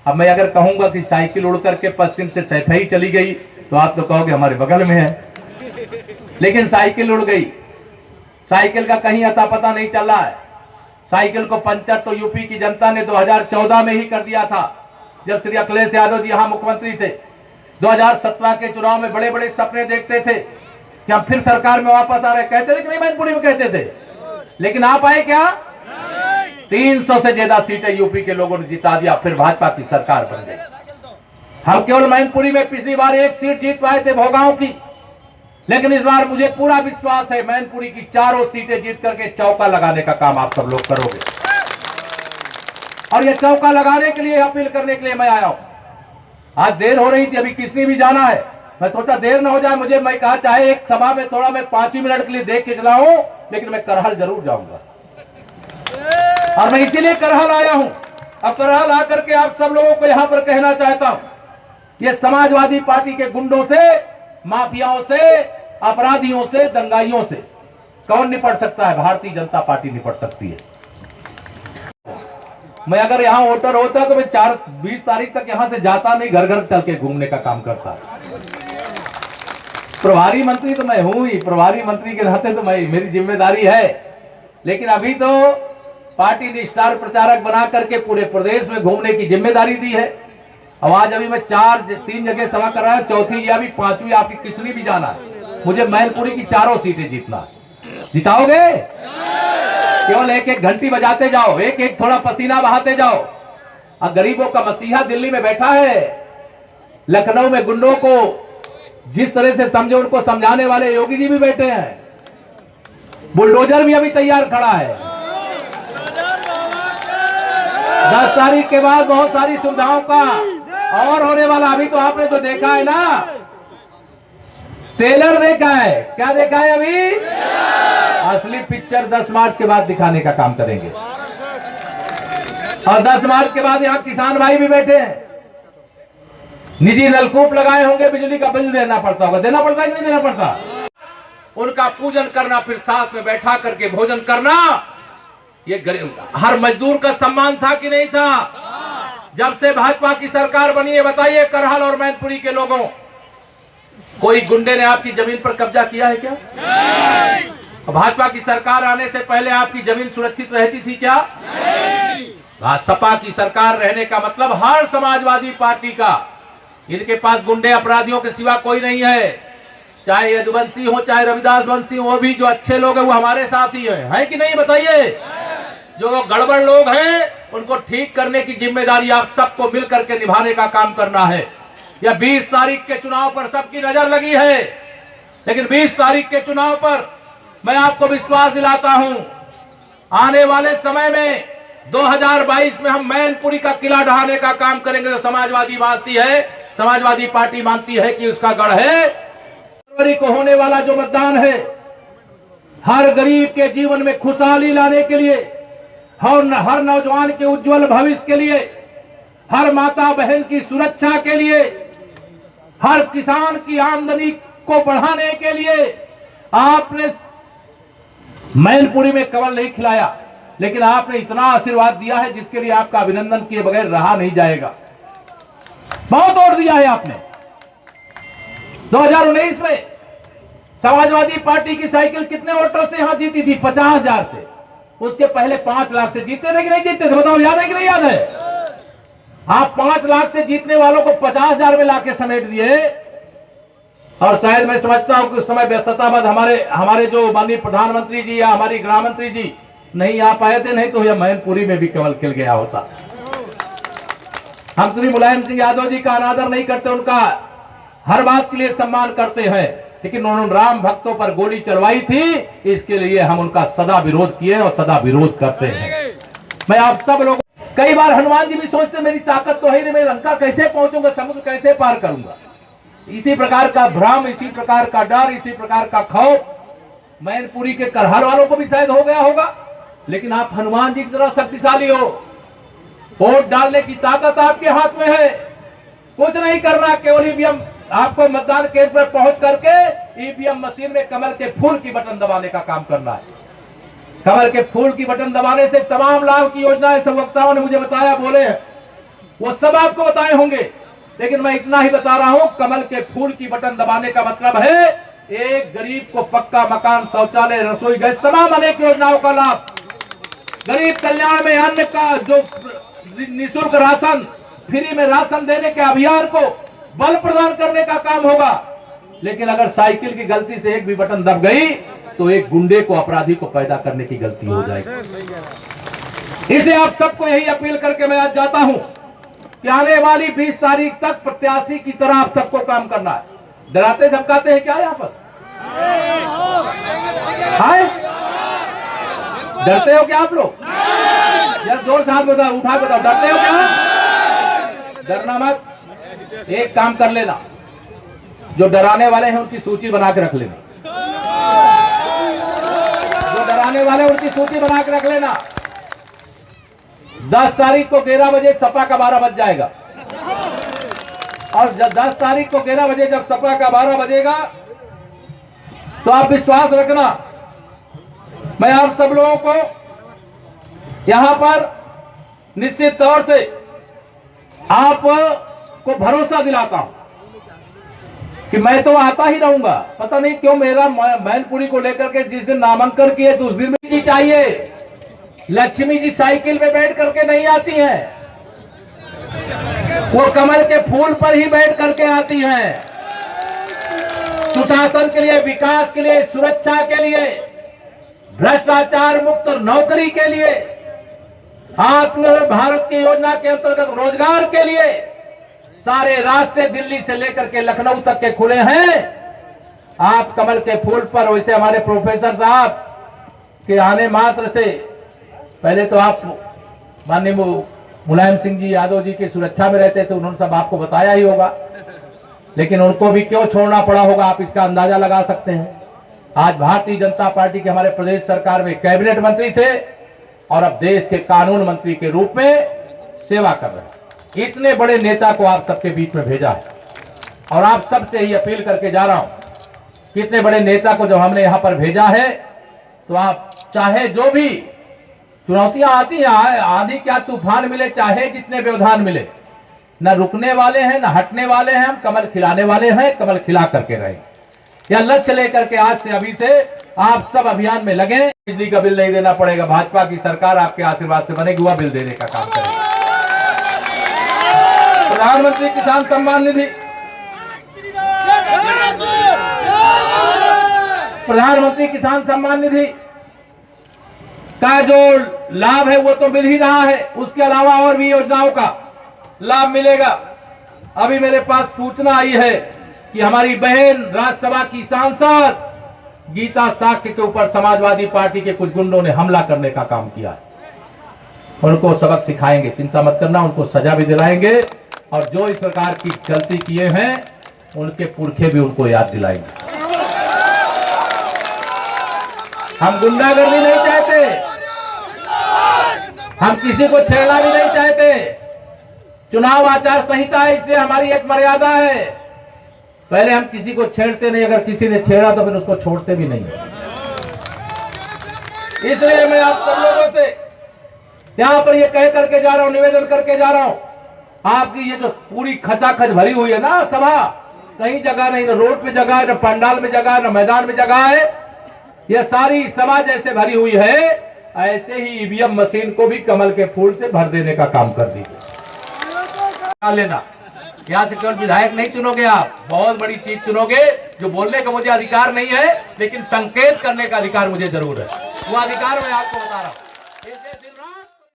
अब मैं अगर कहूंगा कि साइकिल उड़ करके पश्चिम से सैफई चली गई तो आप तो कहोगे हमारे बगल में है, लेकिन साइकिल उड़ गई। साइकिल का कहीं अता पता नहीं चल रहा है। साइकिल को पंचर तो यूपी की जनता ने 2014 में ही कर दिया था, जब श्री अखिलेश यादव जी यहां मुख्यमंत्री थे। 2017 के चुनाव में बड़े बड़े सपने देखते थे कि हम फिर सरकार में वापस आ रहे, कहते थे कि नहीं, मैनपुरी में कहते थे, लेकिन आप आए क्या? 300 से ज्यादा सीटें यूपी के लोगों ने जिता दिया, फिर भाजपा की सरकार बन गई। हम केवल मैनपुरी में पिछली बार 1 सीट जीत पाए थे भोगांव की, लेकिन इस बार मुझे पूरा विश्वास है मैनपुरी की चारों सीटें जीत करके चौका लगाने का काम आप सब लोग करोगे। और ये चौका लगाने के लिए, अपील करने के लिए मैं आया हूं। आज देर हो रही थी, अभी किसने भी जाना है, मैं सोचा देर ना हो जाए मुझे। मैं कहा चाहे एक सभा में थोड़ा मैं 5 ही मिनट के लिए देख के चला हूं, लेकिन मैं करहल जरूर जाऊंगा। और मैं इसीलिए करहल आया हूं। अब करहल आकर के आप सब लोगों को यहां पर कहना चाहता हूं, ये समाजवादी पार्टी के गुंडों से, माफियाओं से, अपराधियों से, दंगाइयों से कौन निपट सकता है? भारतीय जनता पार्टी निपट सकती है। मैं अगर यहां वोटर होता तो मैं 20 तारीख तक यहां से जाता नहीं, घर घर चल के घूमने का काम करता। प्रभारी मंत्री तो मैं हूं ही, प्रभारी मंत्री के नाते तो मेरी जिम्मेदारी है, लेकिन अभी तो पार्टी ने स्टार प्रचारक बना करके पूरे प्रदेश में घूमने की जिम्मेदारी दी है। अब आज अभी मैं 3 जगह सभा कर रहा हूं, चौथी या भी 5वीं आपकी किसनी भी जाना है। मुझे मैनपुरी की चारों सीटें जीतना है। जिताओगे? केवल एक एक घंटी बजाते जाओ, एक एक थोड़ा पसीना बहाते जाओ। और गरीबों का मसीहा दिल्ली में बैठा है, लखनऊ में गुंडों को जिस तरह से समझे उनको समझाने वाले योगी जी भी बैठे हैं, बुलडोजर भी अभी तैयार खड़ा है। 10 तारीख के बाद बहुत सारी सुविधाओं का और होने वाला। अभी तो आपने तो देखा है ना, ट्रेलर देखा है, क्या देखा है? अभी असली पिक्चर 10 मार्च के बाद दिखाने का काम करेंगे। और 10 मार्च के बाद यहां किसान भाई भी बैठे हैं, निजी नलकूप लगाए होंगे, बिजली का बिल देना पड़ता होगा, देना पड़ता है कि नहीं देना पड़ता? उनका पूजन करना, फिर साथ में बैठा करके भोजन करना, ये हर मजदूर का सम्मान था कि नहीं था? जब से भाजपा की सरकार बनी है, बताइए करहल और मैनपुरी के लोगों, कोई गुंडे ने आपकी जमीन पर कब्जा किया है क्या? भाजपा की सरकार आने से पहले आपकी जमीन सुरक्षित रहती थी क्या? सपा की सरकार रहने का मतलब हर समाजवादी पार्टी का, इनके पास गुंडे अपराधियों के सिवा कोई नहीं है। चाहे यदुवंशी हो, चाहे रविदास वंशी हो, वो भी जो अच्छे लोग हैं वो हमारे साथ ही है कि नहीं? बताइए। जो गड़बड़ लोग हैं उनको ठीक करने की जिम्मेदारी आप सबको मिल करके निभाने का काम करना है। या 20 तारीख के चुनाव पर सबकी नजर लगी है, लेकिन 20 तारीख के चुनाव पर मैं आपको विश्वास दिलाता हूं, आने वाले समय में 2022 में हम मैनपुरी का किला ढहाने का काम करेंगे। जो समाजवादी मानती है, समाजवादी पार्टी मानती है कि उसका गढ़ है। फरवरी को होने वाला जो मतदान है, हर गरीब के जीवन में खुशहाली लाने के लिए, हर नौजवान के उज्जवल भविष्य के लिए, हर माता बहन की सुरक्षा के लिए, हर किसान की आमदनी को बढ़ाने के लिए आपने मैनपुरी में कमल नहीं खिलाया, लेकिन आपने इतना आशीर्वाद दिया है जिसके लिए आपका अभिनंदन किए बगैर रहा नहीं जाएगा। बहुत वोट दिया है आपने। 2019 में समाजवादी पार्टी की साइकिल कितने वोटों से यहां जीती थी? 50,000 से। उसके पहले 5 लाख से जीतते थे कि नहीं जीतते थे? बताओ, याद है कि नहीं याद है? आप 5 लाख से जीतने वालों को 50,000 में लाके समेट दिए। और शायद मैं समझता हूं कि उस समय व्यस्तता बाद हमारे जो माननीय प्रधानमंत्री जी या हमारी गृह मंत्री जी नहीं आ पाए थे, नहीं तो यह मैनपुरी में भी कमल खिल गया होता। हम श्री मुलायम सिंह यादव जी का अनादर नहीं करते, उनका हर बात के लिए सम्मान करते हैं, लेकिन उन्होंने राम भक्तों पर गोली चलवाई थी, इसके लिए हम उनका सदा विरोध किए और सदा विरोध करते हैं। मैं आप सब लोग, कई बार हनुमान जी भी सोचते मेरी ताकत तो है नहीं, मैं लंका कैसे पहुंचूंगा, समुद्र कैसे पार करूंगा। इसी प्रकार का भ्रम, इसी प्रकार का डर, इसी प्रकार का खौफ मैनपुरी के करहल वालों को भी शायद हो गया होगा। लेकिन आप हनुमान जी की तरह शक्तिशाली हो, वोट डालने की ताकत आपके हाथ में है। कुछ नहीं करना, केवल ईवीएम, आपको मतदान केंद्र पर पहुंच करके ईवीएम मशीन में कमल के फूल की बटन दबाने का काम करना है। कमल के फूल की बटन दबाने से तमाम लाभ की योजनाएं सब वक्ताओं ने मुझे बताया, बोले हैं। वो सब आपको बताए होंगे, लेकिन मैं इतना ही बता रहा हूं, कमल के फूल की बटन दबाने का मतलब है एक गरीब को पक्का मकान, शौचालय, रसोई गैस, तमाम अनेक योजनाओं का लाभ, गरीब कल्याण में अन्न का जो निःशुल्क राशन, फ्री में राशन देने के अभियान को बल प्रदान करने का काम होगा। लेकिन अगर साइकिल की गलती से एक भी बटन दब गई तो एक गुंडे को, अपराधी को पैदा करने की गलती हो जाएगी। इसे आप सबको यही अपील करके मैं आज जाता हूं कि आने वाली 20 तारीख तक प्रत्याशी की तरह आप सबको काम करना है। डराते धमकाते हैं क्या यहाँ पर? हाय, डरते हो क्या आप लोग? यार जोर से हाथ बताओ, उठा बताओ, डरते हो क्या? डरना मत। एक काम कर लेना, जो डराने वाले हैं उनकी सूची बना के रख लेना, जो डराने वाले उनकी सूची बना के रख लेना। 10 तारीख को 11 बजे सपा का 12 बज जाएगा, और जब 10 तारीख को 11 बजे जब सपा का 12 बजेगा तो आप विश्वास रखना, मैं आप सब लोगों को यहां पर निश्चित तौर से आपको भरोसा दिलाता हूं कि मैं तो आता ही रहूंगा। पता नहीं क्यों मेरा मैनपुरी को लेकर के जिस दिन नामांकन किए तो उस दिन में चाहिए, लक्ष्मी जी साइकिल पे बैठ करके नहीं आती हैं, वो कमल के फूल पर ही बैठ करके आती हैं। सुशासन के लिए, विकास के लिए, सुरक्षा के लिए, भ्रष्टाचार मुक्त नौकरी के लिए, आत्मनिर्भर भारत की योजना के अंतर्गत रोजगार के लिए सारे रास्ते दिल्ली से लेकर के लखनऊ तक के खुले हैं। आप कमल के फूल पर, वैसे हमारे प्रोफेसर साहब के आने मात्र से पहले तो आप माननीय मुलायम सिंह जी यादव जी की सुरक्षा में रहते थे, उन्होंने सब आपको बताया ही होगा, लेकिन उनको भी क्यों छोड़ना पड़ा होगा आप इसका अंदाजा लगा सकते हैं। आज भारतीय जनता पार्टी के हमारे प्रदेश सरकार में कैबिनेट मंत्री थे और अब देश के कानून मंत्री के रूप में सेवा कर रहे हैं। इतने बड़े नेता को आप सबके बीच में भेजा है, और आप सबसे ही अपील करके जा रहा हूं कि इतने बड़े नेता को जब हमने यहां पर भेजा है तो आप चाहे जो भी चुनौतियां आती हैं, आंधी क्या तूफान मिले, चाहे जितने व्यवधान मिले, न रुकने वाले हैं न हटने वाले हैं, हम कमल खिलाने वाले हैं, कमल खिला करके रहे। यह लक्ष्य लेकर के आज से, अभी से आप सब अभियान में लगे। बिजली का बिल नहीं देना पड़ेगा, भाजपा की सरकार आपके आशीर्वाद से बनेगी, वह बिल देने का काम करेगी। प्रधानमंत्री किसान सम्मान निधि, प्रधानमंत्री किसान सम्मान निधि का जो लाभ है वो तो मिल ही रहा है, उसके अलावा और भी योजनाओं का लाभ मिलेगा। अभी मेरे पास सूचना आई है कि हमारी बहन राज्यसभा की सांसद गीता साक्य के ऊपर समाजवादी पार्टी के कुछ गुंडों ने हमला करने का काम किया है। उनको सबक सिखाएंगे, चिंता मत करना, उनको सजा भी दिलाएंगे, और जो इस प्रकार की गलती किए हैं उनके पुरखे भी उनको याद दिलाएंगे। हम गुंडागर्दी नहीं चाहते, हम किसी को छेड़ना भी नहीं चाहते। चुनाव आचार संहिता है, इसलिए हमारी एक मर्यादा है, पहले हम किसी को छेड़ते नहीं, अगर किसी ने छेड़ा तो फिर उसको छोड़ते भी नहीं। इसलिए मैं आप सब लोगों से यहां पर ये कह करके जा रहा हूं, निवेदन करके जा रहा हूं, आपकी ये जो पूरी खचाखच भरी हुई है ना सभा, कहीं जगह नहीं, न रोड पे जगह है, न पंडाल में जगह है, न मैदान में जगह है, यह सारी सभा जैसे भरी हुई है, ऐसे ही ईवीएम मशीन को भी कमल के फूल से भर देने का काम कर दीजिए। लेना, यहाँ से केवल विधायक नहीं चुनोगे आप, बहुत बड़ी चीज चुनोगे। जो बोलने का मुझे अधिकार नहीं है, लेकिन संकेत करने का अधिकार मुझे जरूर है, वो अधिकार मैं आपको बता रहा हूँ।